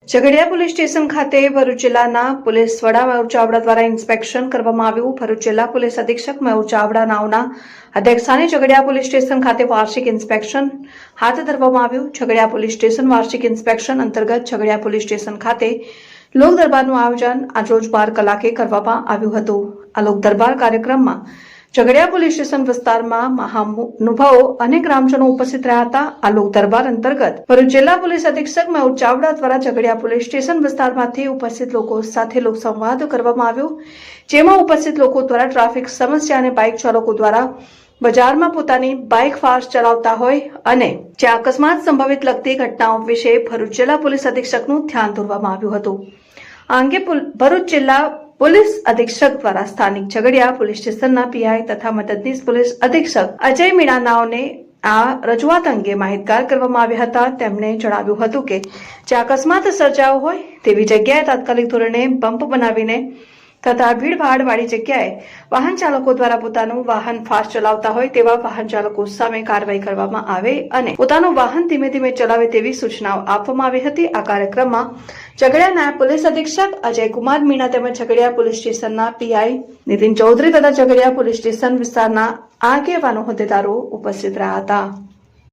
Jhagadia police station ખાતે ભરૂચ જિલ્લાના police વડા મયુર ચાવડા દ્વારા ઇન્સ્પેક્શન કરવામાં આવ્યું। ભરૂચ જિલ્લા પોલીસ અધિક્ષક મયુર ચાવડા નાઓના અધ્યક્ષસ્થાને ઝઘડિયા પોલીસ સ્ટેશન ખાતે વાર્ષિક ઇન્સ્પેક્શન હાથ ધરવામાં આવ્યું। ઝઘડિયા પોલીસ સ્ટેશન વાર્ષિક ઇન્સ્પેક્શન અંતર્ગત ઝઘડિયા પોલીસ સ્ટેશન ખાતે લોક દરબારનું આયોજન આજરોજ 12 કલાકે કરવામાં આવ્યું હતું। આ લોક દરબાર કાર્યક્રમમાં ઝઘડિયા પોલીસ સ્ટેશન વિસ્તારમાં મહાનુભાવો અને ગ્રામજનો ઉપસ્થિત રહ્યા હતા। આ લોક દરબાર અંતર્ગત ભરૂચ જિલ્લા પોલીસ અધિક્ષક મયુર ચાવડા દ્વારા ઝઘડિયા પોલીસ સ્ટેશન વિસ્તારમાંથી ઉપસ્થિત લોકો સાથે લોક સંવાદ કરવામાં આવ્યો, જેમાં ઉપસ્થિત લોકો દ્વારા ટ્રાફિક સમસ્યા અને બાઇક ચાલકો દ્વારા બજારમાં પોતાની બાઇક ફાસ્ટ ચલાવતા હોય અને જ્યાં અકસ્માત સંભવિત લગતી ઘટનાઓ વિશે ભરૂચ જિલ્લા પોલીસ અધિક્ષકનું ધ્યાન દોરવામાં આવ્યું હતું। આ અંગે ભરૂચ જિલ્લા પોલીસ અધિક્ષક દ્વારા સ્થાનિક ઝઘડિયા પોલીસ સ્ટેશનના પીઆઈ તથા મદદનીશ પોલીસ અધિક્ષક અજય મીણાનાઓને આ રજૂઆત અંગે માહિતગાર કરવામાં આવ્યા હતા। તેમણે જણાવ્યું હતું કે જ્યાં અકસ્માત સર્જાયો હોય તેવી જગ્યાએ તાત્કાલિક ધોરણે બમ્પ બનાવીને તથા ભીડભાડ વાળી જગ્યાએ વાહન ચાલકો દ્વારા પોતાનું વાહન ફાસ્ટ ચલાવતા હોય તેવા વાહન ચાલકો સામે કાર્યવાહી કરવામાં આવે અને પોતાનું વાહન ધીમે ધીમે ચલાવે તેવી સૂચનાઓ આપવામાં આવી હતી। આ કાર્યક્રમમાં ઝઘડિયા નાયબ પોલીસ અધિક્ષક અજય કુમાર મીણા તેમજ ઝઘડિયા પોલીસ સ્ટેશનના પીઆઈ નીતિન ચૌધરી તથા ઝઘડિયા પોલીસ સ્ટેશન વિસ્તારના આગેવાનો હોદ્દેદારો ઉપસ્થિત રહ્યા હતા।